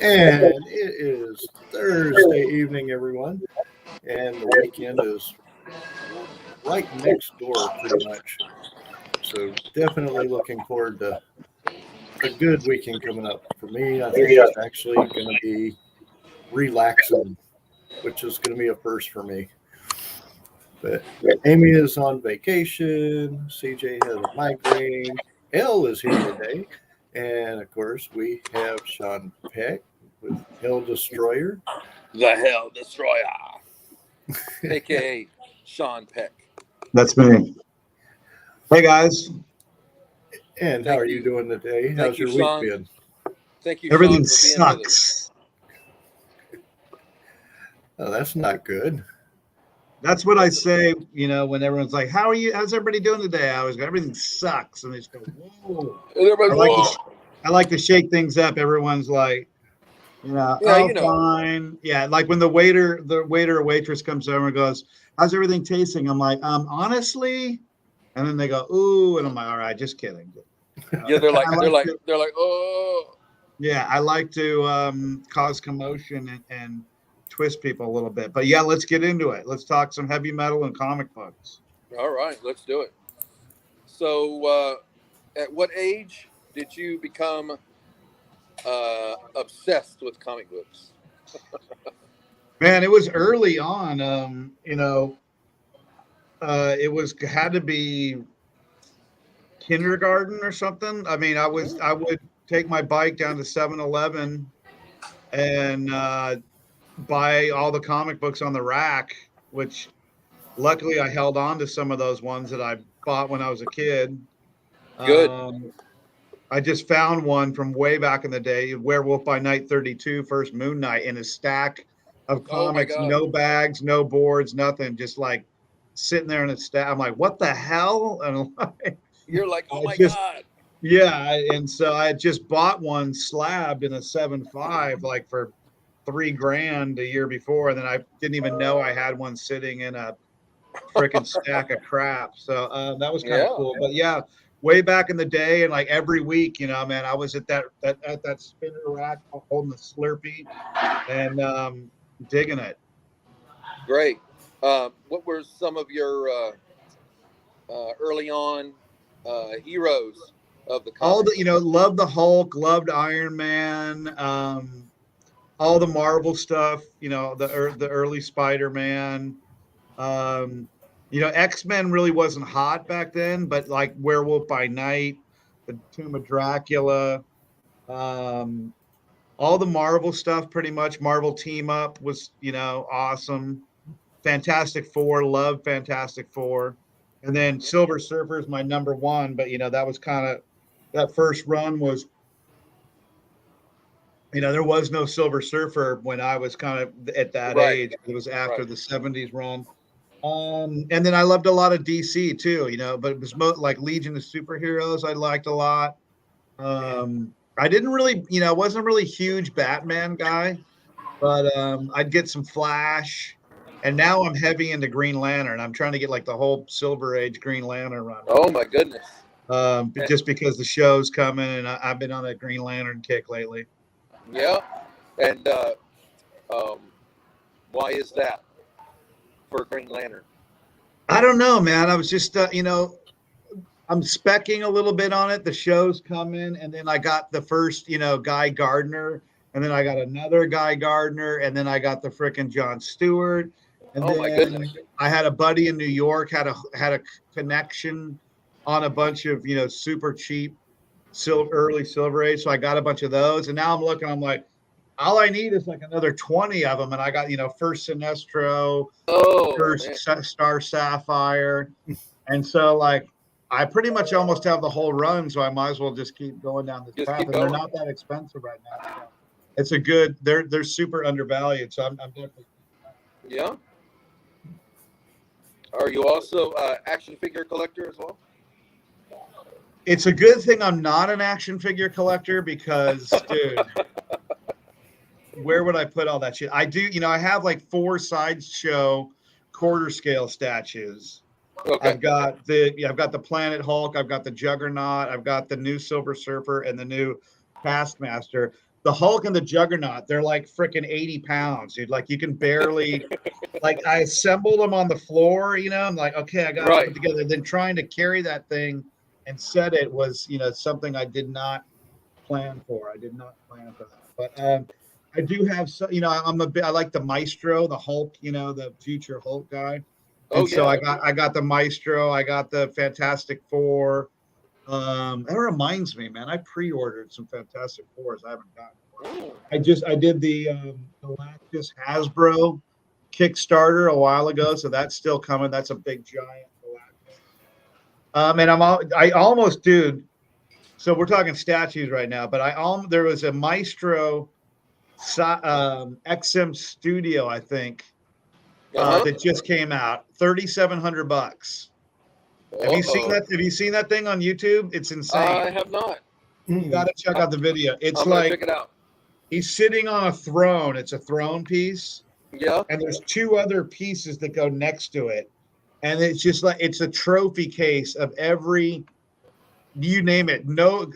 And it is Thursday evening, everyone, and the weekend is right next door, pretty much. So definitely looking forward to a good weekend coming up. For me, I think it's actually going to be relaxing, which is going to be a first for me. But Amy is on vacation. CJ has a migraine. Elle is here today. And of course, we have Sean Peck with Hell Destroyer. The Hell Destroyer, aka Sean Peck. That's me. Hey guys. And how are you doing today? How's your week been? Thank you. Everything Sean, for being sucks. Oh, that's not good. That's what I say, when everyone's like, "How are you? How's everybody doing today?" I always go, "Everything sucks," and they just go, "Whoa." I like to shake things up. Everyone's like, fine. Yeah, like when the waiter or waitress comes over and goes, "How's everything tasting?" I'm like, honestly, and then they go, "Ooh," and I'm like, "All right, just kidding." Yeah, they're like, oh. Yeah, I like to cause commotion and twist people a little bit. But yeah, let's get into it. Let's talk some heavy metal and comic books. All right, let's do it. So, at what age did you become obsessed with comic books? Man, it was early on. It had to be kindergarten or something. I mean, I would take my bike down to 7-Eleven and buy all the comic books on the rack, which luckily I held on to some of those ones that I bought when I was a kid. Good. I just found one from way back in the day, Werewolf by Night 32, First Moon Knight, in a stack of comics, no bags, no boards, nothing, just like sitting there in a stack. I'm like, what the hell? And you're like, oh my God. Yeah. And so I just bought one slabbed in a 7.5, like for $3,000 a year before, and then I didn't even know I had one sitting in a freaking stack of crap. So that was kind of cool. But yeah, way back in the day, and like every week, man, I was at that spinner rack holding the Slurpee and digging it. Great. What were some of your early on heroes of the comics? All the loved the Hulk, loved Iron Man. All the Marvel stuff, the early Spider-Man. X-Men really wasn't hot back then, but like Werewolf by Night, the Tomb of Dracula, all the Marvel stuff, pretty much. Marvel Team Up was, awesome. Fantastic Four, loved Fantastic Four. And then Silver Surfer is my number one, but, that was kind of, that first run was, there was no Silver Surfer when I was kind of at that age. It was after the 70s run. And then I loved a lot of DC too, but it was like Legion of Superheroes I liked a lot. I didn't really, wasn't really a huge Batman guy, but I'd get some Flash. And now I'm heavy into Green Lantern. I'm trying to get like the whole Silver Age Green Lantern run. Oh my goodness. Just because the show's coming and I've been on a Green Lantern kick lately. Yeah. And why is that for Green Lantern? I don't know, man. I was just, I'm specking a little bit on it. The show's coming. And then I got the first, Guy Gardner. And then I got another Guy Gardner. And then I got the frickin' Jon Stewart. And my goodness. I had a buddy in New York, had a connection on a bunch of, super cheap early Silver Age. So I got a bunch of those. And now I'm looking, I'm like, all I need is like another 20 of them. And I got, first Sinestro, first Star Sapphire. And so like, I pretty much almost have the whole run. So I might as well just keep going down this path. And they're not that expensive right now. So it's a good, they're super undervalued. So I'm definitely. Yeah. Are you also action figure collector as well? It's a good thing I'm not an action figure collector because, dude, where would I put all that shit? I do, I have like 4 sideshow quarter scale statues. Okay. I've got the Planet Hulk, I've got the Juggernaut, I've got the new Silver Surfer and the new Taskmaster. The Hulk and the Juggernaut, they're like freaking 80 pounds, dude. Like you can barely, like I assembled them on the floor, I'm like, okay, I got to put it together. Then trying to carry that thing and set it was, something I did not plan for. I did not plan for that. But I do have, I like the Maestro, the Hulk, the future Hulk guy. And so I got the Maestro, I got the Fantastic Four. That reminds me, man, I pre-ordered some Fantastic Fours I haven't gotten. I did the Galactus Hasbro Kickstarter a while ago, so that's still coming. That's a big giant Galactus. And I almost, dude. So we're talking statues right now, but there was a Maestro XM Studio, I think, that just came out, $3,700. Have you seen that? Have you seen that thing on YouTube? It's insane. I have not. You got to check out the video. It's check it out. He's sitting on a throne. It's a throne piece. Yeah. And there's 2 other pieces that go next to it. And it's just like, it's a trophy case of every, you name it,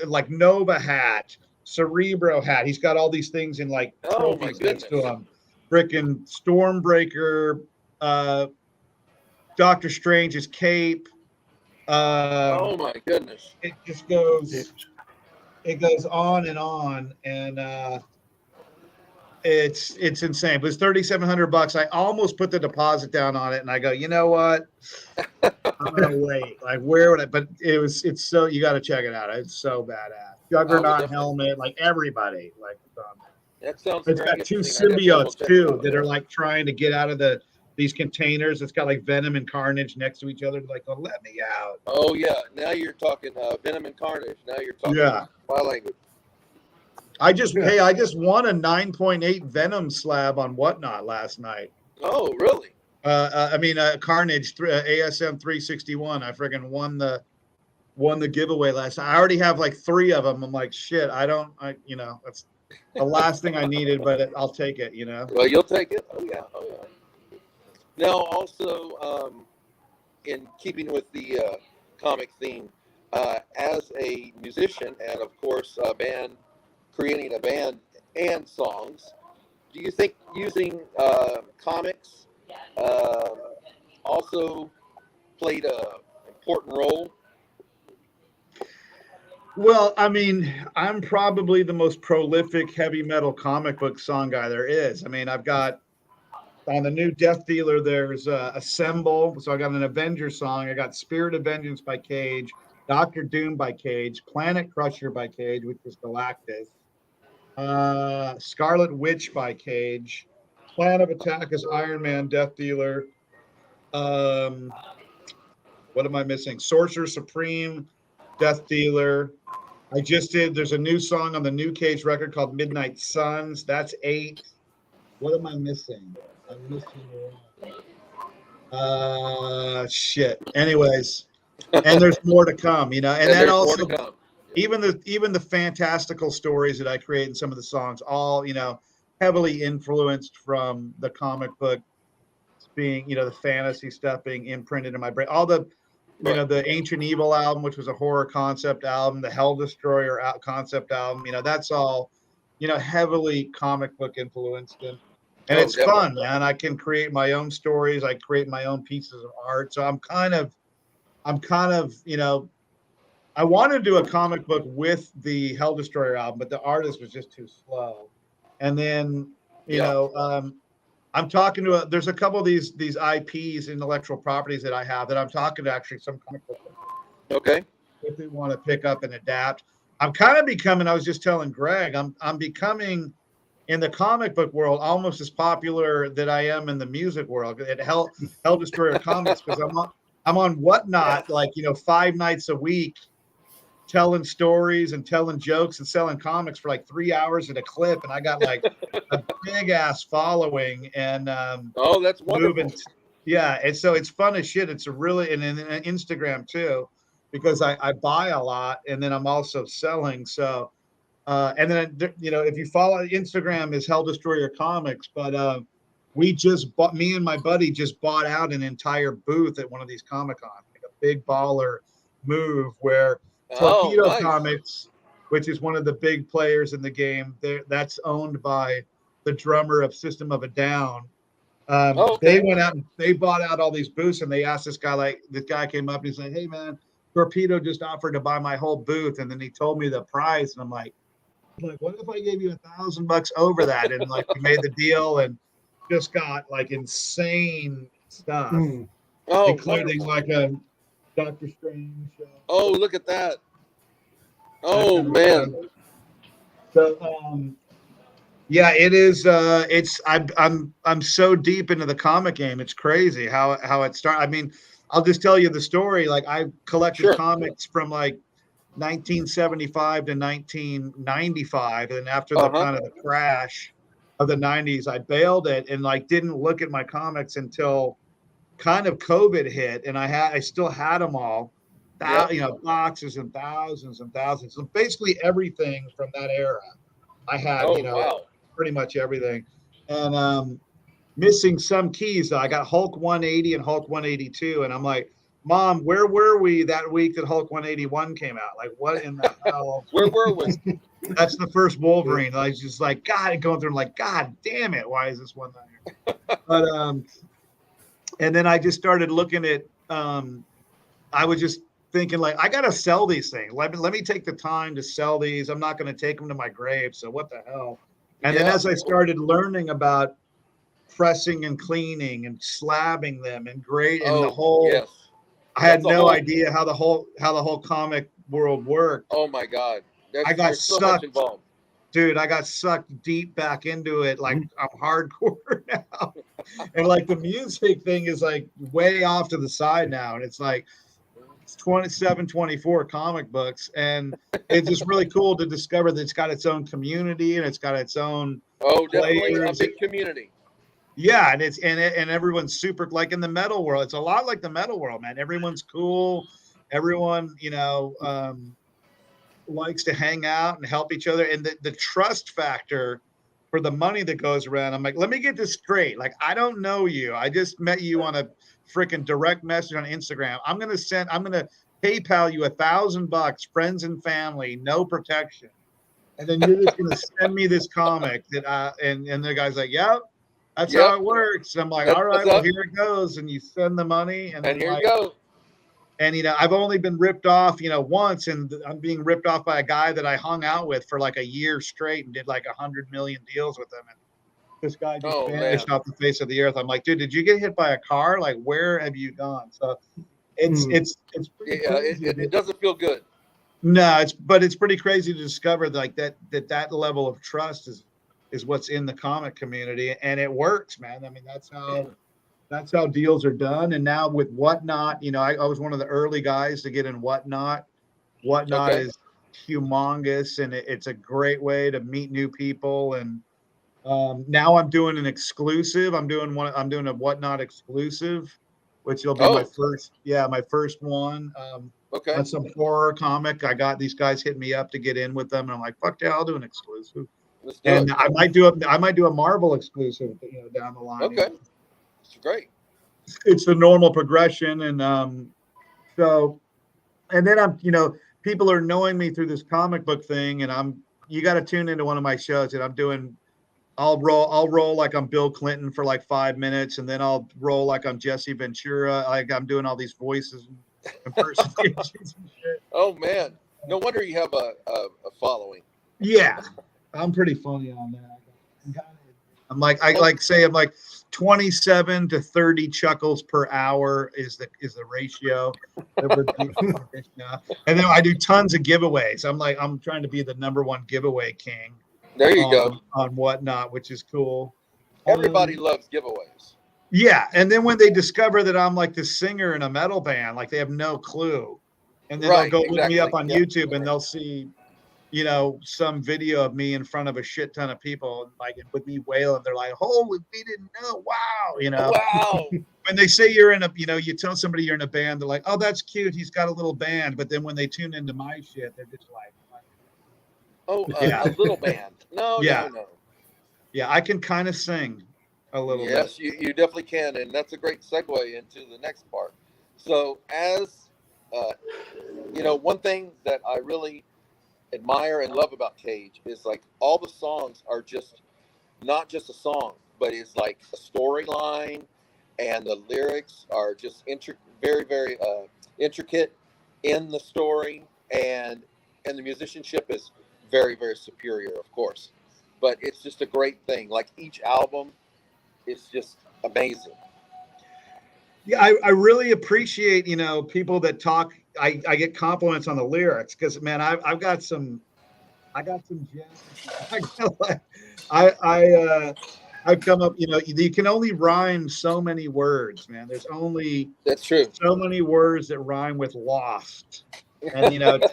like Nova hat, Cerebro hat. He's got all these things in like trophies next to him. Frickin' Stormbreaker, Doctor Strange's cape. Oh my goodness! It just goes. It goes on, and it's insane. But it's $3,700. I almost put the deposit down on it, and I go, you know what? I'm gonna wait. Like, where would I? But it's so, you got to check it out. It's so badass. Juggernaut helmet, like everybody, like. That sounds. It's got 2 symbiotes too that are like trying to get out of these containers. It's got like Venom and Carnage next to each other. Like, oh, let me out. Oh yeah, now you're talking Venom and Carnage. Now you're talking my language. I just won a 9.8 Venom slab on Whatnot last night. Oh really? Carnage ASM 361. I friggin' won the giveaway last night. I already have like 3 of them. I'm like, shit. That's the last thing I needed, but I'll take it. Well, you'll take it. Oh yeah. Now, also, in keeping with the comic theme, as a musician and, of course, creating a band and songs, do you think using comics also played an important role? Well, I mean, I'm probably the most prolific heavy metal comic book song guy there is. I mean, I've got, on the new Death Dealer, there's Assemble. So I got an Avengers song. I got Spirit of Vengeance by Cage, Doctor Doom by Cage, Planet Crusher by Cage, which is Galactus, Scarlet Witch by Cage, Plan of Attack is Iron Man, Death Dealer. What am I missing? Sorcerer Supreme, Death Dealer. There's a new song on the new Cage record called Midnight Suns. That's 8. What am I missing? I'm missing shit. Anyways, and there's more to come, and then also even the fantastical stories that I create in some of the songs, all heavily influenced from the comic book being, the fantasy stuff being imprinted in my brain. All the the Ancient Evil album, which was a horror concept album, the Hell Destroyer concept album, that's all, heavily comic book influenced. And it's fun, man. I can create my own stories. I create my own pieces of art. So I'm kind of, I wanted to do a comic book with the Hell Destroyer album, but the artist was just too slow. And then, I'm talking to there's a couple of these IPs, intellectual properties that I have that I'm talking to actually some comic book Okay. if they want to pick up and adapt. I'm kind of becoming. I was just telling Greg, I'm becoming in the comic book world almost as popular that I am in the music world at Hell Destroyer Comics, because I'm on Whatnot, like 5 nights a week, telling stories and telling jokes and selling comics for like 3 hours at a clip, and I got like a big ass following and Oh, that's wonderful. moving. Yeah, and so it's fun as shit. It's a really and Instagram too, because I buy a lot and then I'm also selling. So and then if you follow Instagram is Hell Destroyer Comics, but we just bought me and my buddy just bought out an entire booth at one of these Comic Cons, like a big baller move where Oh, Torpedo nice. Comics, which is one of the big players in the game, that's owned by the drummer of System of a Down. Oh, They okay. went out and they bought out all these booths, and they asked this guy came up and he's like, "Hey man, Torpedo just offered to buy my whole booth," and then he told me the price, and I'm like, what if I gave you $1,000 over that? And like we made the deal and just got like insane stuff, Oh, including wonderful. like a Doctor Strange. Oh, look at that. That Oh, kind of man. stuff. So yeah, it is. I'm so deep into the comic game. It's crazy how it started. I mean, I'll just tell you the story. Like I collected Sure. comics from like 1975 to 1995, and after the Uh-huh. kind of the crash of the 90s, I bailed it and like didn't look at my comics until kind of COVID hit, and I still had them all, Yep. boxes and thousands, so basically everything from that era. I had, Oh, wow. pretty much everything, and missing some keys. I got Hulk 180 and Hulk 182, and I'm like, Mom, where were we that week that Hulk 181 came out? Like, what in the hell? Where were we? That's the first Wolverine. I was just like, God, going through, like, God damn it, why is this one not here? But and then I just started looking at. I was just thinking, like, I gotta sell these things. Let me take the time to sell these. I'm not going to take them to my grave. So what the hell? And then as I started learning about pressing and cleaning and slabbing them and and the whole, yes. I had That's a no whole- idea how the whole comic world worked. Oh, my God. I got there's so much sucked, involved. dude. I got sucked deep back into it. Like I'm hardcore now, and like the music thing is like way off to the side now, and it's like it's 27, 24 comic books, and it's just really cool to discover that it's got its own community and it's got its own Oh, definitely a players. big community. Yeah, and and everyone's super, like in the metal world. It's a lot like the metal world, man. Everyone's cool. Everyone, likes to hang out and help each other. And the trust factor for the money that goes around. I'm like, let me get this straight. Like, I don't know you. I just met you on a freaking direct message on Instagram. I'm gonna PayPal you $1,000, friends and family, no protection. And then you're just gonna send me this comic that and the guy's like, yeah, that's how it works. And I'm like, all right, well, here it goes. And you send the money, and then here you go. And I've only been ripped off, once, and I'm being ripped off by a guy that I hung out with for like a year straight and did like 100 million deals with him. And this guy just vanished off the face of the earth. I'm like, dude, did you get hit by a car? Like, where have you gone? So it's pretty crazy. It doesn't feel good. No, it's pretty crazy to discover like that level of trust is what's in the comic community, and it works, man. I mean, that's how deals are done. And now with Whatnot, I was one of the early guys to get in Whatnot. Whatnot is humongous, and it's a great way to meet new people. And now I'm doing an exclusive. I'm doing a Whatnot exclusive, which will be my first one. That's some horror comic. I got these guys hitting me up to get in with them, and I'm like, fuck yeah, I'll do an exclusive. And I might do a Marvel exclusive, down the line. Okay. Great. It's the normal progression. And so, and then people are knowing me through this comic book thing, and you got to tune into one of my shows that I'm doing. I'll roll like I'm Bill Clinton for like 5 minutes, and then I'll roll like I'm Jesse Ventura. Like I'm doing all these voices and impersonations and shit. Oh man, no wonder you have a following. Yeah, I'm pretty funny on that. I'm like, 27 to 30 chuckles per hour is the ratio that we're doing for this now. And then I do tons of giveaways. I'm trying to be the #1 giveaway king. There you go. On Whatnot, which is cool. Everybody loves giveaways. Yeah, and then when they discover that I'm like the singer in a metal band, like they have no clue, and then they'll go look me up on YouTube and they'll see, some video of me in front of a shit ton of people, like with me wailing. They're like, "Holy, we didn't know! Wow!" Wow. When they say you're in a, you tell somebody you're in a band, they're like, "Oh, that's cute. He's got a little band." But then when they tune into my shit, they're just like, "Oh, yeah. A little band." No. Yeah, I can kind of sing a little bit. Yes, you definitely can, and that's a great segue into the next part. So, as one thing that I really admire and love about Cage is like all the songs are just not just a song, but it's like a storyline, and the lyrics are just very, very intricate in the story, and the musicianship is very, very superior, of course. But it's just a great thing. Like each album is just amazing. Yeah, I really appreciate, people that talk. I get compliments on the lyrics because, man, I've got some gems. I've come up, you can only rhyme so many words, man. There's only that's true. So many words that rhyme with lost, and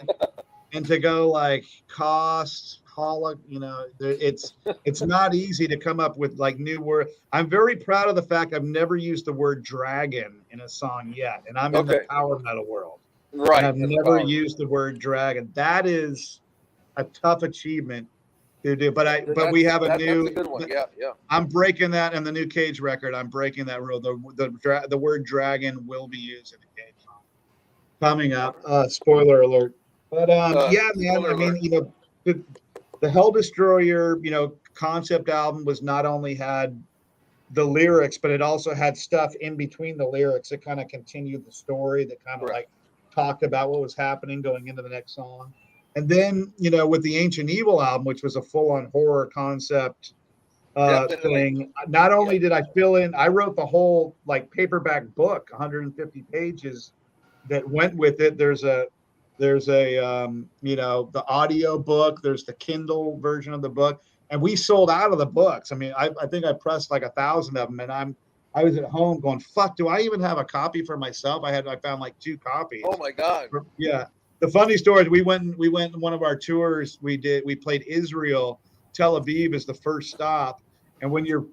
and to go like cost, holic, it's not easy to come up with like new words. I'm very proud of the fact I've never used the word dragon in a song yet, and I'm in the power metal world. Right. And I've never used the word dragon. That is a tough achievement to do. But we have a new. That's a good one. Yeah. I'm breaking that in the new Cage record. I'm breaking that rule. The word dragon will be used in the Cage song coming up. Spoiler alert. But yeah, man. I mean, the Hell Destroyer, concept album was not only had the lyrics, but it also had stuff in between the lyrics that kind of continued the story, that kind of like talked about what was happening going into the next song. And then, with the Ancient Evil album, which was a full-on horror concept thing, not only did I fill in, I wrote the whole like paperback book, 150 pages that went with it. There's the audio book, there's the Kindle version of the book, and we sold out of the books. I mean, I think I pressed like 1,000 of them, and I was at home going, fuck, do I even have a copy for myself? I found like 2 copies. Oh my God. Yeah. The funny story is we went in one of our tours, we played Israel. Tel Aviv is the first stop. And when you're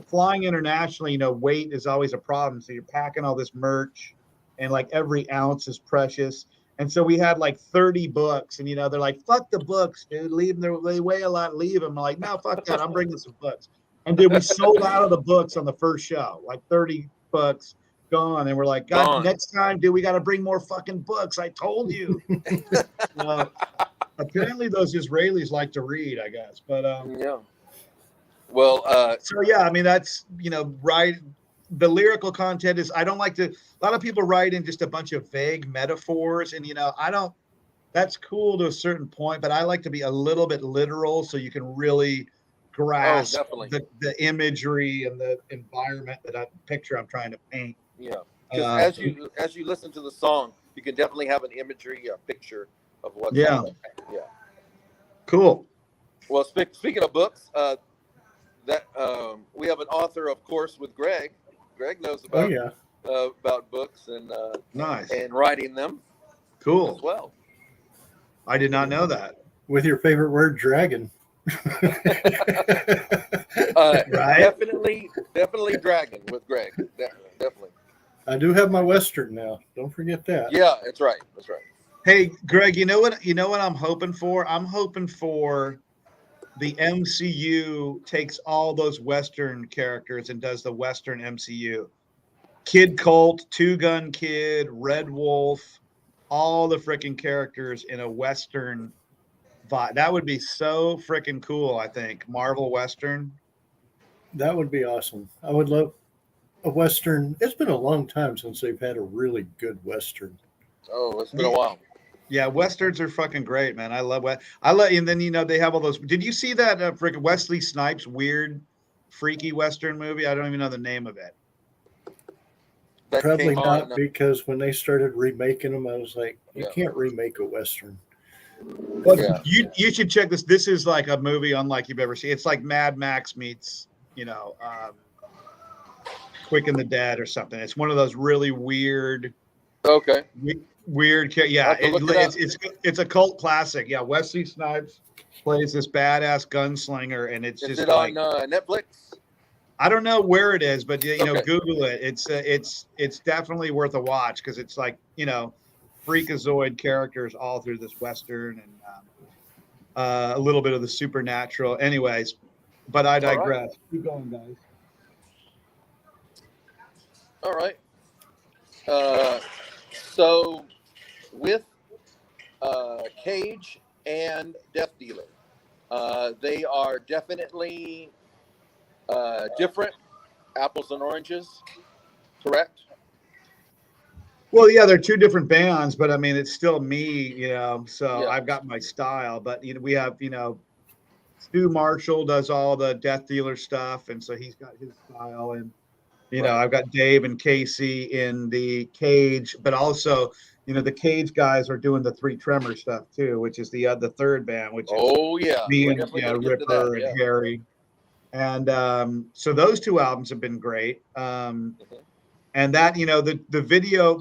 flying internationally, weight is always a problem. So you're packing all this merch, and like every ounce is precious. And so we had like 30 books, and they're like, fuck the books, dude, leave them. They weigh a lot, leave them. I'm like, no, fuck that. I'm bringing some books. And dude, we sold out of the books on the first show, like 30 books gone. And we're like, God, next time, dude, we got to bring more fucking books. I told you. Apparently those Israelis like to read, I guess. But yeah. Well, so yeah, I mean, that's, right. The lyrical content is, I don't like to, a lot of people write in just a bunch of vague metaphors, and that's cool to a certain point, but I like to be a little bit literal so you can really grasp the imagery and the environment picture I'm trying to paint. Yeah. Because as you listen to the song, you can definitely have an imagery, a picture of what's happening. Yeah. Cool. Well, speaking of books, we have an author, of course, with Greg. Greg knows about books and nice, and writing them. Cool. As well. I did not know that. With your favorite word, dragon. Right? Definitely dragon with Greg. Definitely. I do have my Western now. Don't forget that. Yeah, that's right. Hey, Greg, you know what I'm hoping for? I'm hoping for the MCU takes all those Western characters and does the Western MCU. Kid Colt, Two Gun Kid, Red Wolf, all the freaking characters in a Western vibe. That would be so freaking cool, I think. Marvel Western. That would be awesome. I would love a Western. It's been a long time since they've had a really good Western. Oh, it's been a while. Yeah, Westerns are fucking great, man. I love and then they have all those. Did you see that freaking Wesley Snipes weird freaky Western movie? I don't even know the name of it. That Probably came on. not, because when they started remaking them, I was like, you Yeah. can't remake a Western. Well, Yeah. you should check this. This is like a movie unlike you've ever seen. It's like Mad Max meets, Quick and the Dead or something. It's one of those really weird, Okay. Yeah, I'll have to look it up. it's a cult classic. Yeah, Wesley Snipes plays this badass gunslinger, and it's Is just it like on Netflix? I don't know where it is, but Okay. Google it. It's definitely worth a watch because it's like freakazoid characters all through this Western and a little bit of the supernatural. Anyways, but I digress. Right. Keep going, guys. All right. So with Cage and Death Dealer, they are definitely different, apples and oranges, correct? Well, yeah, they're two different bands, but I mean, it's still me, so Yeah. I've got my style, but we have, Stu Marshall does all the Death Dealer stuff. And so he's got his style, and, Right. I've got Dave and Casey in the Cage, but also, the Cage guys are doing the Three Tremor stuff too, which is the third band, which is me We're and definitely gonna get to Ripper that, and Harry. And so those two albums have been great. And that, the video,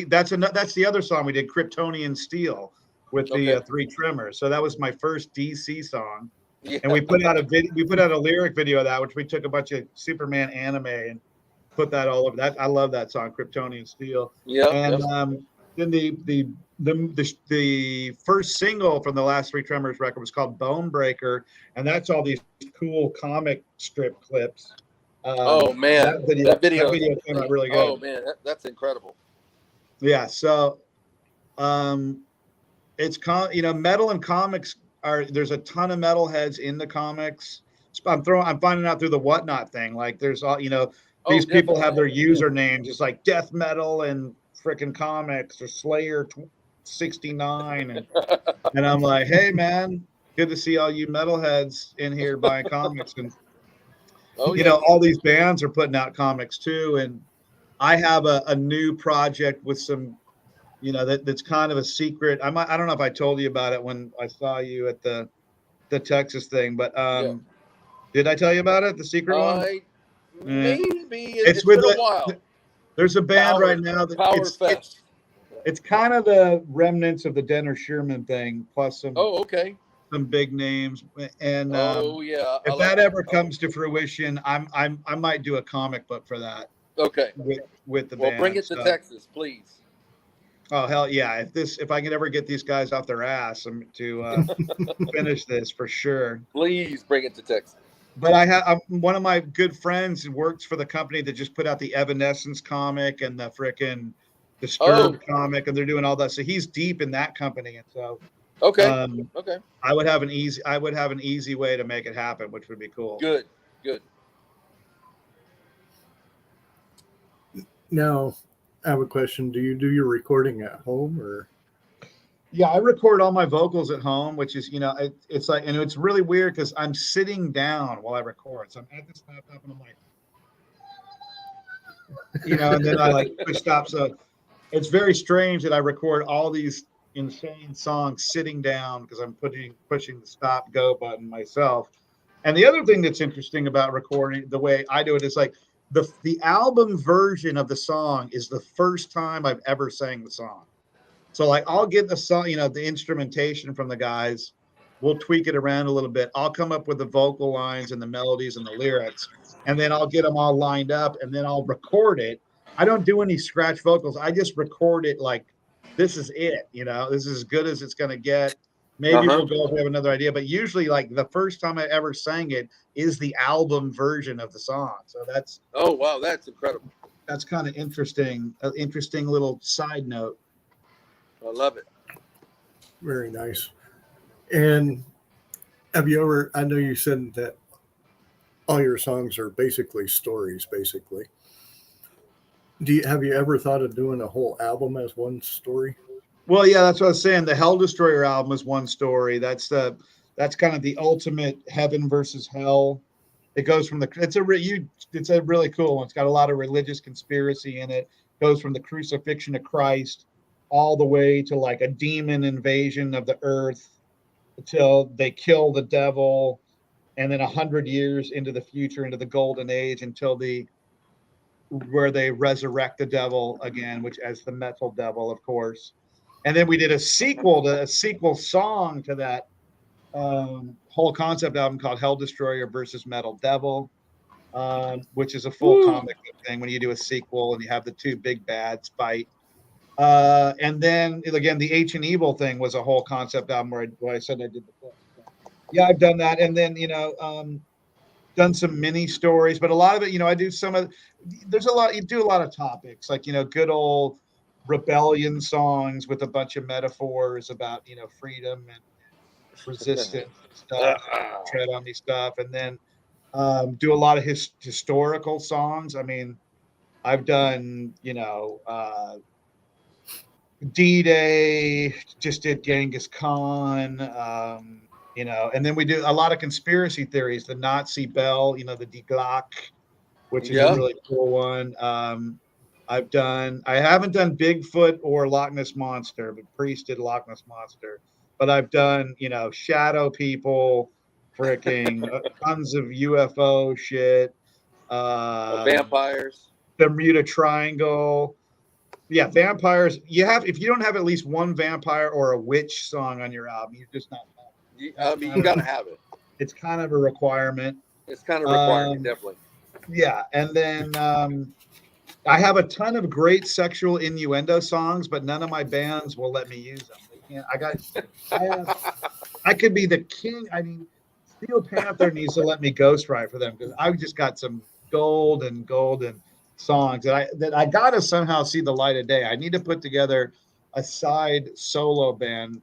that's the other song we did, Kryptonian Steel, with the Three Tremors. So that was my first DC song. Yeah. And we put out a lyric video of that, which we took a bunch of Superman anime and put that all over that. I love that song, Kryptonian Steel. Yeah. And then the first single from the last Three Tremors record was called Bone Breaker, and that's all these cool comic strip clips. Oh man, that video came out really good. Oh man, that's incredible. Yeah, so it's metal and comics there's a ton of metalheads in the comics. I'm finding out through the Whatnot thing, like there's all these people have their usernames. It's like Death Metal and freaking comics or Slayer 69, and I'm like, hey man, good to see all you metalheads in here buying comics. And all these bands are putting out comics too. And I have a new project with some, that's kind of a secret. I don't know if I told you about it when I saw you at the Texas thing, but did I tell you about it? The secret one? Maybe it's been a while. There's a band right now that it's kind of the remnants of the Denner Sherman thing, plus some some big names. And if that ever comes to fruition, I might do a comic book for that. Okay. With the band. Well, bring it to Texas, please. Oh hell yeah! If I can ever get these guys off their ass to finish this, for sure. Please bring it to Texas. But I'm one of my good friends who works for the company that just put out the Evanescence comic and the frickin' Disturbed comic, and they're doing all that. So he's deep in that company, and so I would have an easy way to make it happen, which would be cool. Good. Now, I have a question. Do you do your recording at home or? Yeah, I record all my vocals at home, which is, it's like, and it's really weird because I'm sitting down while I record. So I'm at this laptop and I'm like, and then I like push stop. So it's very strange that I record all these insane songs sitting down because I'm pushing the stop go button myself. And the other thing that's interesting about recording the way I do it is like the album version of the song is the first time I've ever sang the song. So like I'll get the song, the instrumentation from the guys, we'll tweak it around a little bit. I'll come up with the vocal lines and the melodies and the lyrics, and then I'll get them all lined up, and then I'll record it. I don't do any scratch vocals. I just record it like this is it, this is as good as it's going to get. Maybe we'll go if we have another idea, but usually like the first time I ever sang it is the album version of the song. So that's that's incredible. That's kind of interesting. An interesting little side note. I love it. Very nice. And have you ever, I know you said that all your songs are basically stories, basically. Have you ever thought of doing a whole album as one story? Well, yeah, that's what I was saying. The Hell Destroyer album is one story. That's kind of the ultimate heaven versus hell It goes from it's a really cool one. It's got a lot of religious conspiracy in it. Goes from the crucifixion of Christ all the way to like a demon invasion of the earth until they kill the devil, and then 100 years into the future, into the golden age, until where they resurrect the devil again, which as the metal devil, of course. And then we did a sequel song to that whole concept album called Hell Destroyer versus Metal Devil, which is a full comic thing when you do a sequel and you have the two big bads fight. And then again, the Ancient Evil thing was a whole concept album where I said I did the book. Yeah, I've done that. And then, done some mini stories, but a lot of it, I do you do a lot of topics, like, good old rebellion songs with a bunch of metaphors about, freedom and resistance and stuff, tread on these stuff. And then do a lot of historical songs. I mean, I've done, D-Day, just did Genghis Khan, and then we do a lot of conspiracy theories, the Nazi bell, the Die Glock, which is a really cool one. I haven't done Bigfoot or Loch Ness Monster, but Priest did Loch Ness Monster. But I've done, shadow people, freaking tons of UFO shit. Vampires. Bermuda Triangle. Yeah, vampires. If you don't have at least one vampire or a witch song on your album, you're just not. You got to have it. It's kind of a requirement. It's kind of a requirement, definitely. Yeah, and then I have a ton of great sexual innuendo songs, but none of my bands will let me use them. They can't. I could be the king. I mean, Steel Panther needs to let me ghostwrite for them because I've just got some golden songs that I gotta somehow see the light of day. I need to put together a side solo band.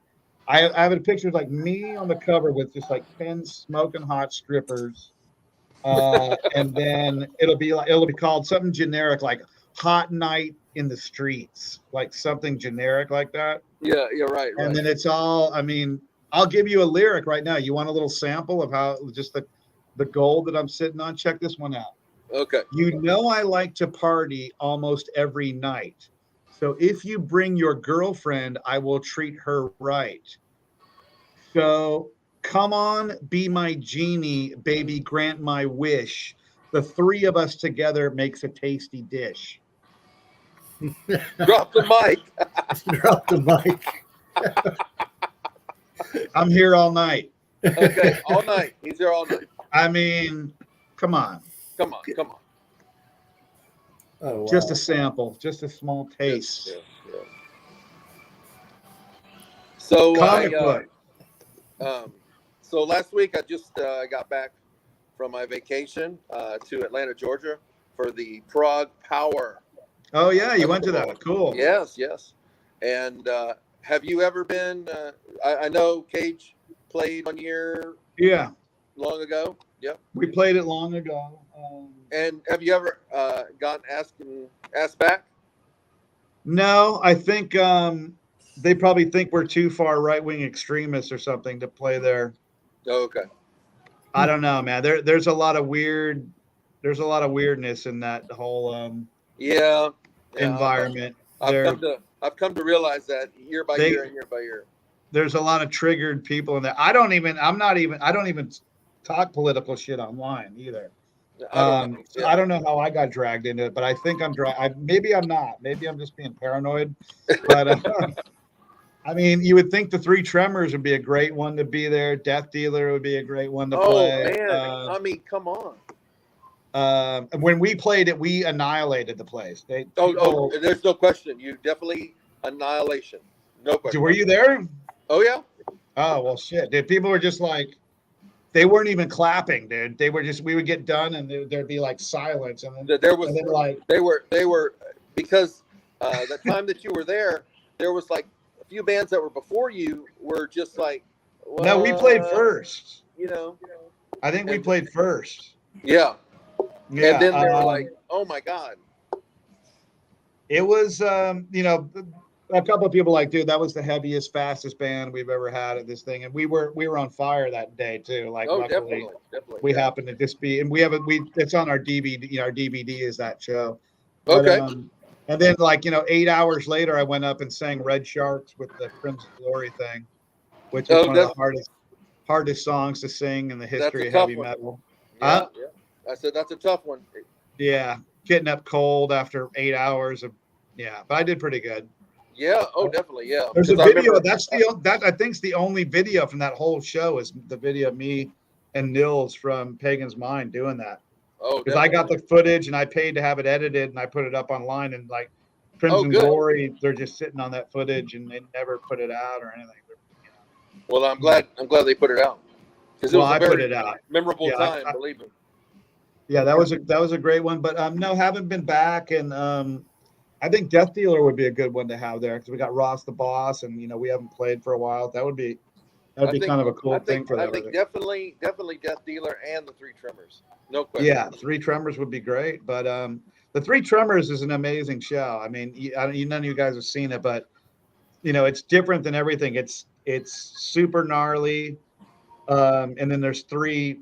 I have a picture of like me on the cover with just like 10 smoking hot strippers, and then it'll be called something generic like Hot Night in the Streets, like something generic like that. Yeah, you're right. And then it's all. I mean, I'll give you a lyric right now. You want a little sample of how just the gold that I'm sitting on? Check this one out. Okay. I like to party almost every night. So if you bring your girlfriend, I will treat her right. So come on, be my genie, baby, grant my wish. The three of us together makes a tasty dish. Drop the mic. Drop the mic. I'm here all night. Okay, all night. He's there all night. I mean, come on. Come on. Oh, wow. Just a sample, just a small taste. Yeah. So, comic book. So last week I just got back from my vacation to Atlanta, Georgia, for the Prague Power. Oh yeah, you went to that. Cool. Yes. And have you ever been? I know Cage played 1 year. Yeah. Long ago. Yep. We played it long ago. And have you ever gotten asked back? No, I think they probably think we're too far right-wing extremists or something to play there. Oh, okay. I don't know, man. There's a lot of weirdness in that whole environment. I've come to realize that year by year. There's a lot of triggered people in there. I don't even talk political shit online either. I don't know how I got dragged into it, but I think I'm maybe I'm not. Maybe I'm just being paranoid. But I mean, you would think the Three Tremors would be a great one to be there. Death Dealer would be a great one to play. Oh man, I mean, come on. When we played it, we annihilated the place. There's no question. You definitely annihilation. No question. Were you there? Oh yeah. Oh well, shit, dude. People were just like, they weren't even clapping, dude. They were just. We would get done, and there'd be like silence, and then they were because the time that you were there was like a few bands that were before you were just like. Well, no, we played first. I think we played first. Yeah. And then they were like, "Oh my god!" It was, a couple of people like, dude, that was the heaviest, fastest band we've ever had at this thing, and we were on fire that day too. Like, luckily, definitely. we happened to just be, and it's on our DVD. Our DVD is that show. But, Okay. and then 8 hours later, I went up and sang Red Sharks with the Crimson Glory thing, which is one of the hardest songs to sing in the history of heavy metal. Yeah. I said that's a tough one. Yeah, getting up cold after 8 hours of, but I did pretty good. Yeah. Oh, definitely. Yeah. There's a video. That I think's the only video from that whole show is the video of me and Nils from Pagan's Mind doing that. Oh, because I got the footage and I paid to have it edited and I put it up online, and like Crimson Glory, they're just sitting on that footage and they never put it out or anything. Well, I'm glad they put it out, because I put it out. Memorable time, believe me. Yeah, that was a great one, but no, haven't been back, and I think Death Dealer would be a good one to have there because we got Ross the Boss, and we haven't played for a while. That'd be kind of a cool thing for that. I think definitely Death Dealer and the Three Tremors. No question. Yeah, Three Tremors would be great, but the Three Tremors is an amazing show. I mean, none of you guys have seen it, but it's different than everything. It's super gnarly, and then there's three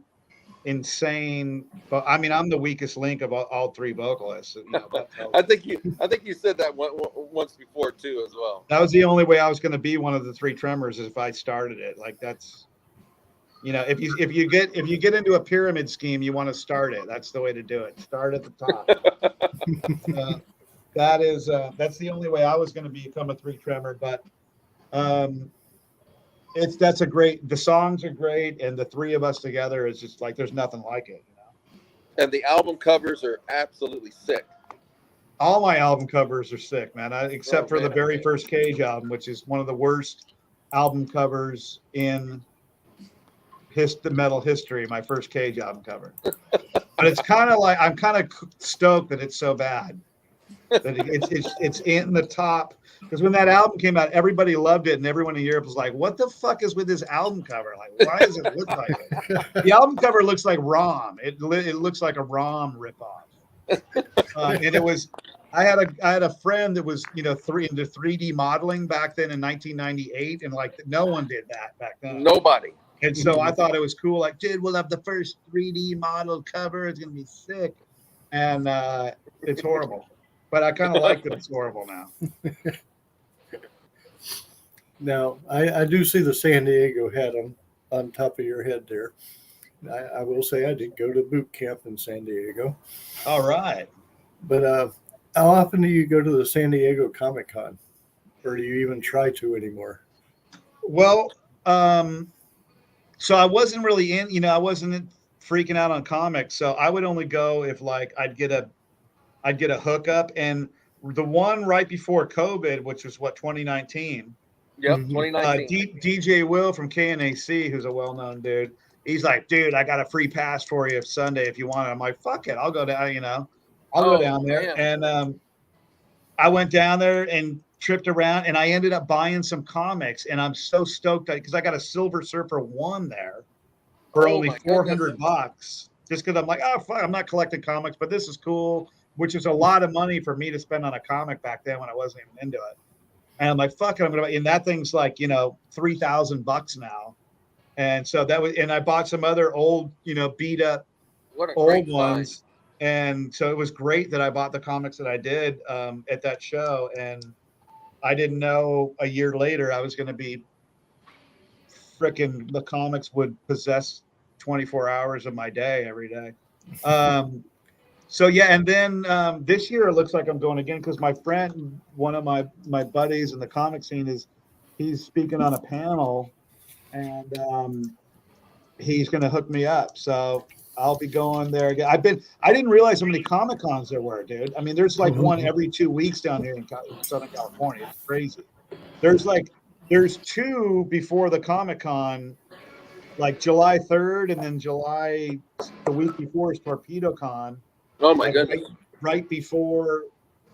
insane. But I mean, I'm the weakest link of all three vocalists. I think you said that once before too, as well. That was the only way I was going to be one of the Three Tremors, is if I started it. Like, that's. If you get into a pyramid scheme, you want to start it. That's the way to do it. Start at the top. That's the only way I was going to become a Three Tremor. But that's a great. The songs are great, and the three of us together is just like there's nothing like it. And the album covers are absolutely sick. All my album covers are sick, man. Except for the very first Cage album, which is one of the worst album covers in the metal history. My first Cage album cover, but it's kind of like I'm kind of stoked that it's so bad that it's in the top, because when that album came out, everybody loved it, and everyone in Europe was like, "What the fuck is with this album cover? Like, why does it look like it?" The album cover looks like ROM. It looks like a ROM ripoff, and it was. I had a friend that was into 3D modeling back then in 1998, and like no one did that back then. Nobody. And so I thought it was cool. Like, dude, we'll have the first 3D model cover. It's going to be sick. And it's horrible. But I kind of like that it's horrible now. Now, I do see the San Diego hat on top of your head there. I will say I did go to boot camp in San Diego. All right. But how often do you go to the San Diego Comic-Con? Or do you even try to anymore? Well, so I wasn't really I wasn't freaking out on comics. So I would only go if like I'd get a hookup. And the one right before COVID, which was 2019. Yep, 2019. DJ Will from KNAC, who's a well-known dude. He's like, dude, I got a free pass for you Sunday if you want it. I'm like, fuck it, I'll go down. I'll go down there. Man. And I went down there and tripped around, and I ended up buying some comics, and I'm so stoked because I got a Silver Surfer 1 there for only $400, just because I'm like, oh fuck, I'm not collecting comics, but this is cool, which is a lot of money for me to spend on a comic back then when I wasn't even into it. And I'm like, fuck it, I'm gonna buy, and that thing's like $3,000 now. And so and I bought some other old beat up old ones. And so it was great that I bought the comics that I did at that show. And I didn't know a year later I was going to be the comics would possess 24 hours of my day every day. So yeah, and then this year it looks like I'm going again because my friend, one of my buddies in the comic scene, he's speaking on a panel, and he's going to hook me up. So I'll be going there again. I didn't realize how many Comic Cons there were, dude. I mean, there's like one every 2 weeks down here in Southern California. It's crazy. There's two before the Comic Con, like July 3rd, and then the week before is Torpedo Con. Oh my goodness! Right before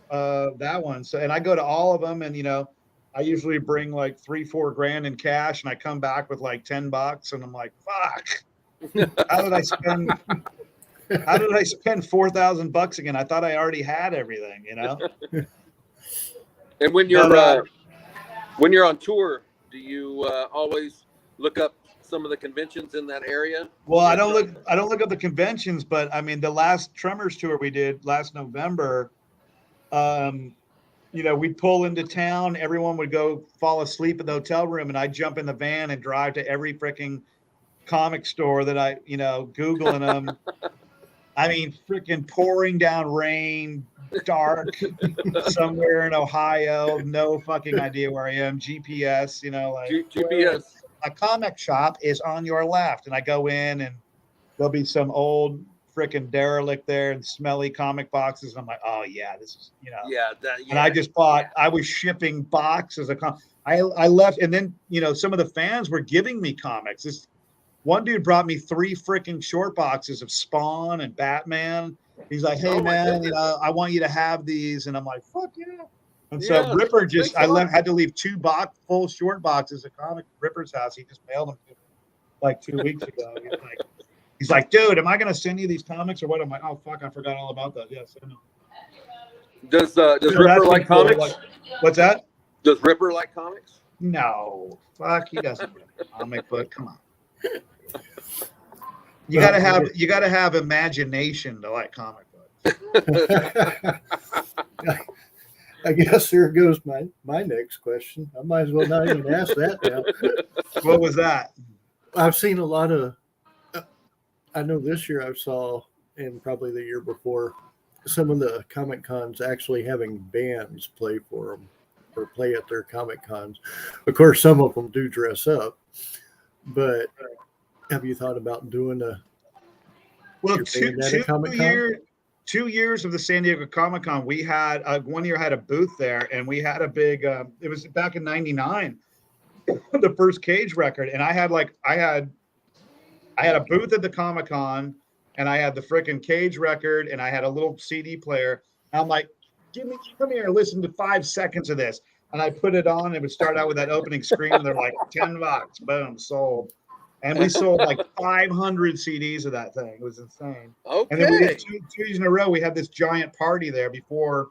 that one. So, and I go to all of them, and I usually bring like $3-4 grand in cash, and I come back with like $10, and I'm like, fuck. How did I spend $4,000 again? I thought I already had everything, And when you're When you're on tour, do you always look up some of the conventions in that area? Well, I don't look up the conventions, but I mean, the last Tremors tour we did last November, we'd pull into town, everyone would go fall asleep in the hotel room, and I'd jump in the van and drive to every freaking comic store that I, Googling them. I mean, freaking pouring down rain, dark, somewhere in Ohio, no fucking idea where I am. GPS, GPS. A comic shop is on your left. And I go in and there'll be some old freaking derelict there and smelly comic boxes. And I'm like, oh yeah, this is, And I just bought, I was shipping boxes of I left. And then, some of the fans were giving me comics. This one dude brought me 3 freaking short boxes of Spawn and Batman. He's like, hey man, I want you to have these. And I'm like, fuck yeah. And so Ripper had to leave 2 full short boxes of comic Ripper's house. He just mailed them to me like 2 weeks ago. He's like, dude, am I going to send you these comics or what? I'm like, oh fuck, I forgot all about that. Yes, I know. Does Ripper like comics? Like, what's that? Does Ripper like comics? No, fuck, he doesn't like comic book. Come on. You gotta have imagination to like comic books. I guess here goes my next question. I might as well not even ask that now. What was that? I've seen a lot of. I know this year I saw, and probably the year before, some of the Comic Cons actually having bands play for them or play at their Comic Cons. Of course, some of them do dress up, but have you thought about doing a? Well, 2 years of the San Diego Comic Con, we had 1 year had a booth there, and we had a big. It was back in '99, the first Cage record, and I had a booth at the Comic Con, and I had the freaking Cage record, and I had a little CD player. And I'm like, come here, listen to 5 seconds of this, and I put it on. It would start out with that opening screen, and they're like $10, boom, sold. And we sold like 500 CDs of that thing. It was insane. Okay. And then we did 2 years in a row. We had this giant party there before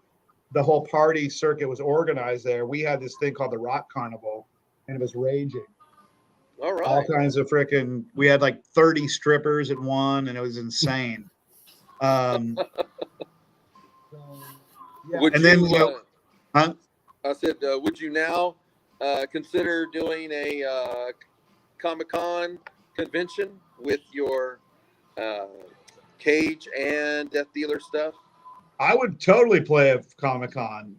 the whole party circuit was organized there. We had this thing called the Rock Carnival, and it was raging. All right. All kinds of freaking. We had like 30 strippers at one, and it was insane. Yeah. And then, I said, would you now consider doing a Comic-Con convention with your Cage and Death Dealer stuff? I would totally play a Comic-Con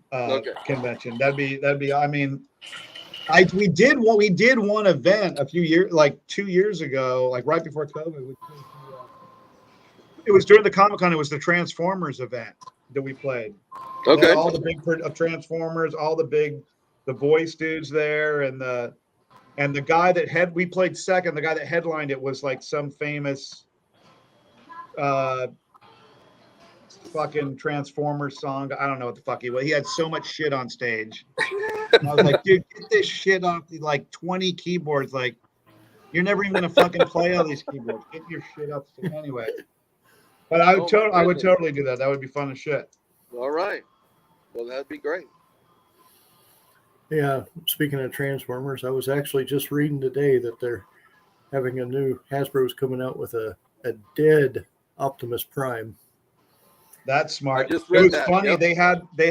convention. That'd be. I mean, we did one event a few years, like 2 years ago, like right before COVID. It was during the Comic-Con. It was the Transformers event that we played. Okay. All the big Transformers, all the voice dudes there, and the guy that we played second. The guy that headlined it was like some famous fucking Transformers song. I don't know what the fuck he was. He had so much shit on stage. And I was like, dude, get this shit off the 20 keyboards. Like, you're never even gonna fucking play all these keyboards. Get your shit up anyway. But I would totally do that. That would be fun as shit. All right. Well, that'd be great. Yeah, speaking of Transformers, I was actually just reading today that they're having a new Hasbro's coming out with a dead Optimus Prime. That's smart. I just read that. Funny. Yep. They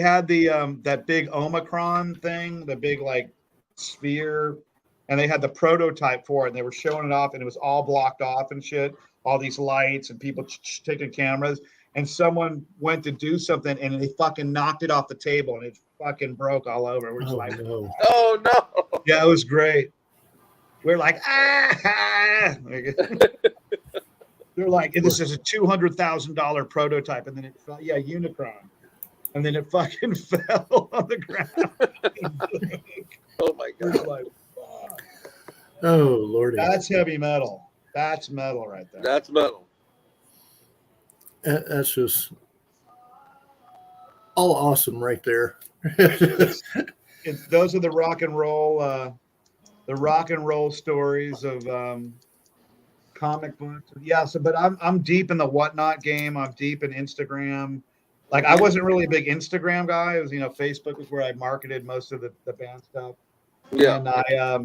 had the that big Omicron thing, the big like sphere, and they had the prototype for it, and they were showing it off, and it was all blocked off and shit. All these lights and people taking cameras, and someone went to do something, and they fucking knocked it off the table, and it fucking broke all over. We're just no. Oh no. Yeah, it was great. We're like, ah. They're like, this is a $200,000 prototype, and then it fell. Yeah, Unicron, and then it fucking fell on the ground. Oh my god! Like, fuck. Oh lordy! That's heavy metal. That's metal right there. That's metal. That's just all awesome right there. Those are the rock and roll stories of comic books. Yeah. So, but I'm deep in the whatnot game. I'm deep in Instagram. Like, I wasn't really a big Instagram guy. It was, Facebook was where I marketed most of the band stuff. Yeah. And I,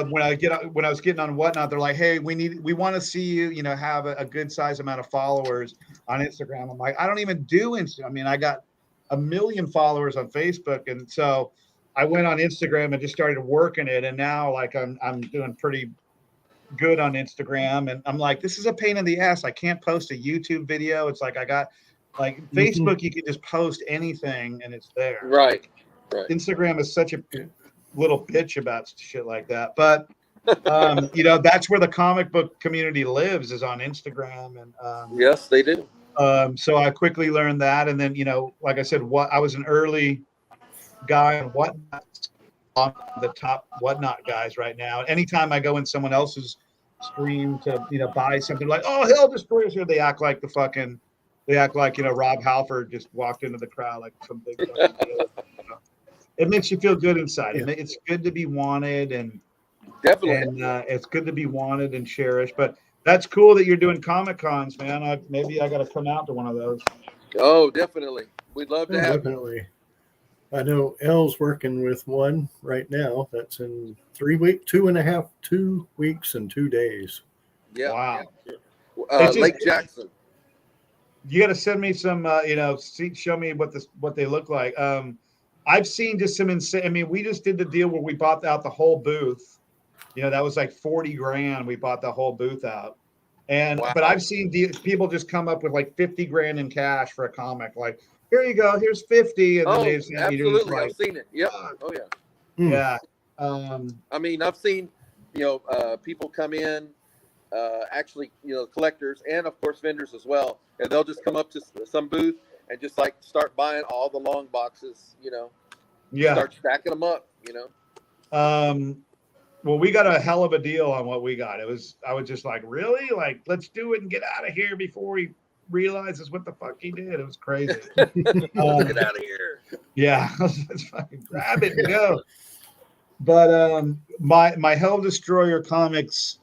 when I was getting on Whatnot, they're like, hey, we want to see you, have a good size amount of followers on Instagram. I'm like, I don't even do Instagram. I mean, I got 1 million followers on Facebook. And so I went on Instagram and just started working it. And now like I'm doing pretty good on Instagram. And I'm like, this is a pain in the ass. I can't post a YouTube video. It's like I got like Facebook, you can just post anything and it's there. Right. Instagram is such a little bitch about shit like that. But that's where the comic book community lives, is on Instagram. And yes, they do. So I quickly learned that. And then, like I said, I was an early guy on Whatnot, on the top Whatnot guys right now. Anytime I go in someone else's stream to, buy something, like, oh, Hell Destroyer's here, they act like Rob Halford just walked into the crowd like some big fucking deal. It makes you feel good inside. Yeah. It's good to be wanted, and Definitely. and it's good to be wanted and cherished. But that's cool that you're doing Comic Cons, man. Maybe I got to come out to one of those. Oh, definitely. We'd love to have you. Definitely. I know Elle's working with one right now. That's in 2 weeks and 2 days. Yeah. Wow. Yeah. Lake Jackson. You got to send me some, show me what they look like. I've seen just some insane. I mean, we just did the deal where we bought out the whole booth. That was like $40,000. We bought the whole booth out. And Wow. But I've seen people just come up with like $50,000 in cash for a comic. Like, here you go, here's 50, and then they just, absolutely, like, I've seen it. Yep. Oh yeah. Yeah. I mean, I've seen people come in, actually, collectors and of course vendors as well, and they'll just come up to some booth and just like start buying all the long boxes. Yeah. Start stacking them up. Well, we got a hell of a deal on what we got. I was just like, really? Like, let's do it and get out of here before he realizes what the fuck he did. It was crazy. Get out of here. Yeah. Let's fucking grab it and go. But my Hell Destroyer Comics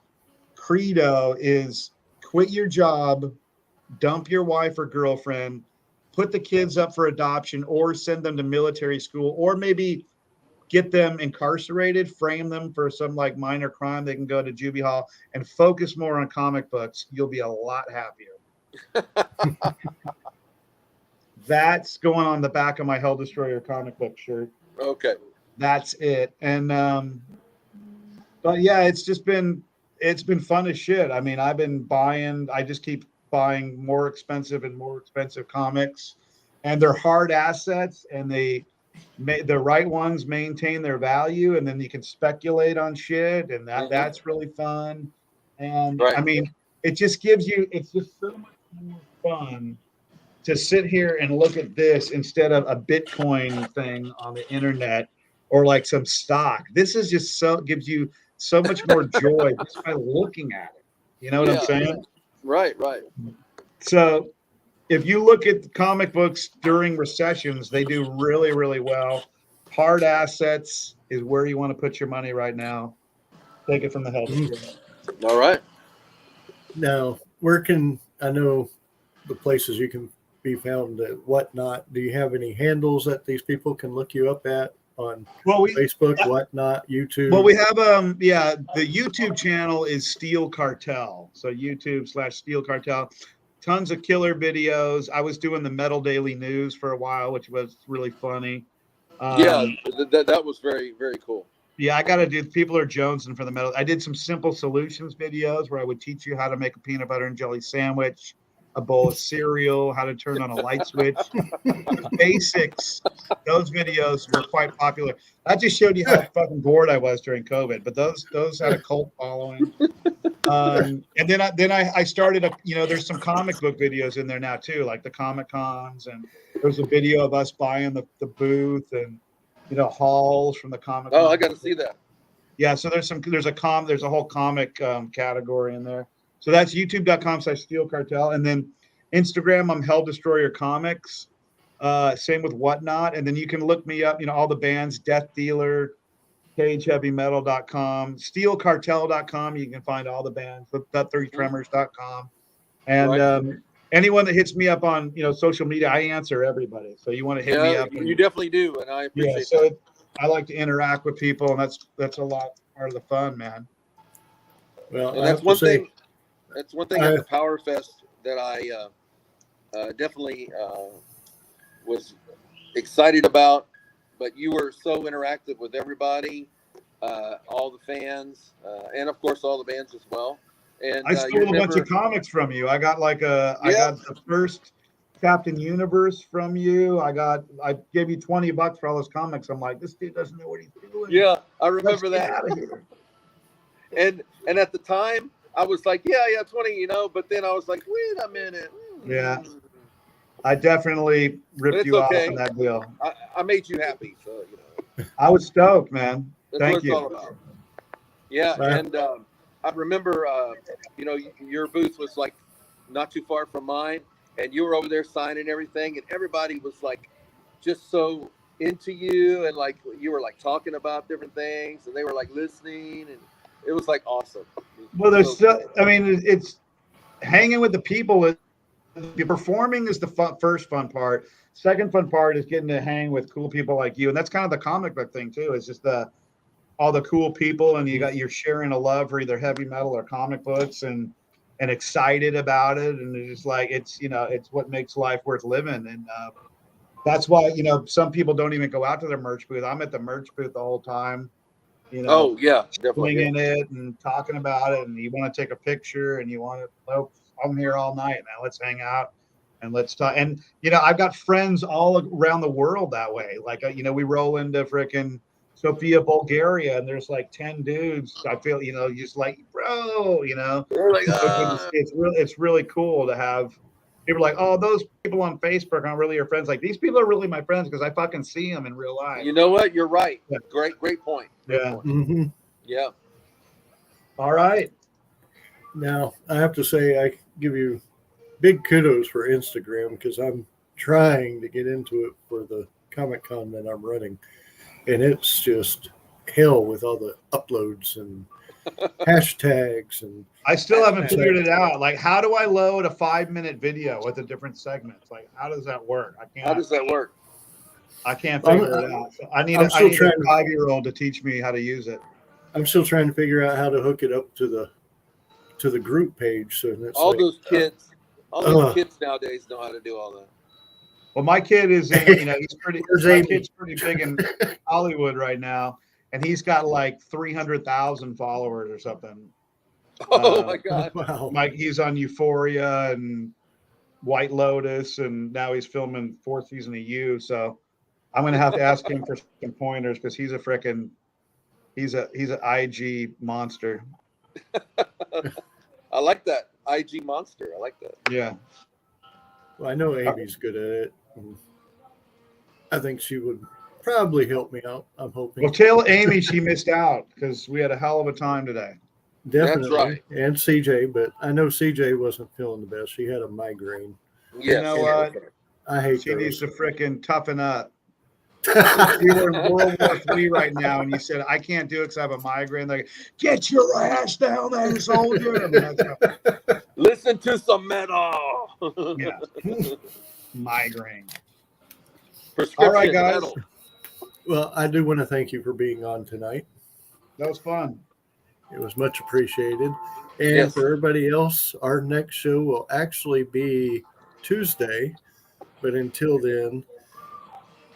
credo is quit your job, dump your wife or girlfriend, put the kids up for adoption, or send them to military school, or maybe get them incarcerated, frame them for some like minor crime. They can go to juvie hall and focus more on comic books. You'll be a lot happier. That's going on the back of my Hell Destroyer comic book shirt. Okay. That's it. And but yeah, it's been fun as shit. I mean, I just keep buying more expensive comics, and they're hard assets, and the right ones maintain their value, and then you can speculate on shit, and that's really fun. And right. I mean, it's just so much more fun to sit here and look at this instead of a Bitcoin thing on the internet or like some stock. This is just gives you so much more joy just by looking at it. You know what I'm saying? Right. So if you look at comic books during recessions, they do really, really well. Hard assets is where you want to put your money right now. Take it from the Hell Destroyer. All right. Now, I know the places you can be found at Whatnot. Do you have any handles that these people can look you up at on Facebook, Whatnot, YouTube? Well, we have the YouTube channel is Steel Cartel. So YouTube/Steel Cartel. Tons of killer videos. I was doing the Metal Daily News for a while, which was really funny. That was very, very cool. Yeah, I got to do. People are jonesing for the metal. I did some simple solutions videos where I would teach you how to make a peanut butter and jelly sandwich, a bowl of cereal, how to turn on a light switch. Basics. Those videos were quite popular. That just showed you how fucking bored I was during COVID. But those had a cult following. And then I started there's some comic book videos in there now too, like the Comic Cons, and there's a video of us buying the booth and hauls from the comic. Oh, I got to see that. Yeah, so there's a whole comic category in there. So that's youtube.com/Steel Cartel, and then Instagram, I'm Hell Destroyer Comics. Same with Whatnot, and then you can look me up. All the bands: Death Dealer, CageHeavyMetal.com, SteelCartel.com. You can find all the bands. That3Tremors.com, and anyone that hits me up on social media, I answer everybody. So you want to hit me up? You definitely do, and I appreciate that. I like to interact with people, and that's a lot part of the fun, man. Well, And I that's have to one say, thing. That's one thing at the Power Fest that I definitely was excited about. But you were so interactive with everybody, all the fans, and of course all the bands as well. And I stole a bunch of comics from you. I got I got the first Captain Universe from you. I gave you $20 for all those comics. I'm like, this dude doesn't know what he's doing. Yeah, I remember Let's that. get out of here. And at the time, I was like, yeah, 20, But then I was like, wait a minute. Yeah. I definitely ripped you off on that deal. I made you happy, so I was stoked, man. That's Thank what you. It's all about. Yeah, right. And I remember, your booth was like not too far from mine, and you were over there signing everything, and everybody was like just so into you, and like you were like talking about different things, and they were like listening, and it was like awesome. Well, there's still, I mean, it's hanging with the people. Performing is the first fun part. Second fun part is getting to hang with cool people like you, and that's kind of the comic book thing too. It's just all the cool people, and you're sharing a love for either heavy metal or comic books, and excited about it, and it's just like it's what makes life worth living, and that's why some people don't even go out to their merch booth. I'm at the merch booth the whole time. Oh yeah, definitely swinging it and talking about it, and you want to take a picture, and you want to. Well, I'm here all night, man. Let's hang out and let's talk. And I've got friends all around the world that way. Like we roll into frickin' Sofia, Bulgaria, and there's like 10 dudes. I feel just like, bro, like, it's really cool to have people like, oh, those people on Facebook aren't really your friends. Like, these people are really my friends because I fucking see them in real life. You know what? You're right. Yeah. Great point. Yeah. Mm-hmm. Yeah. All right. Now, I have to say, I give you big kudos for Instagram because I'm trying to get into it for the Comic Con that I'm running. And it's just hell with all the uploads and hashtags. And I still haven't figured it out. Like, how do I load a 5-minute video with the different segments? Like, how does that work? How does that work? I can't figure it out. So I need a 5-year-old to teach me how to use it. I'm still trying to figure out how to hook it up to the group page. So that's those kids nowadays know how to do all that. Well, my kid is, he's pretty. My kid's pretty big in Hollywood right now, and he's got like 300,000 followers or something. Oh my God! Wow. He's on Euphoria and White Lotus, and now he's filming 4th season of You. So I'm gonna have to ask him for some pointers because he's an IG monster. I like that IG monster. I like that. Yeah. Well, I know Amy's good at it. I think she would probably help me out. I'm hoping. Well, tell Amy she missed out because we had a hell of a time today. Definitely. That's right. And CJ, but I know CJ wasn't feeling the best. She had a migraine. Yes. You know what? I hate She needs to frickin' toughen up. that. We were in World War III right now, and you said, I can't do it because I have a migraine. Like, get your ass down there, soldier. I mean, listen to some metal. Yeah. Migraine. Prescription All right, guys. metal. Well, I do want to thank you for being on tonight. That was fun. It was much appreciated. And Yes. for everybody else, our next show will actually be Tuesday. But until then,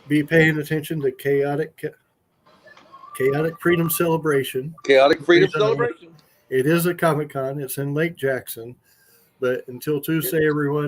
be paying attention to Chaotic Freedom Celebration. Chaotic Freedom Celebration. It is a Comic-Con. It's in Lake Jackson. But until Tuesday, everyone,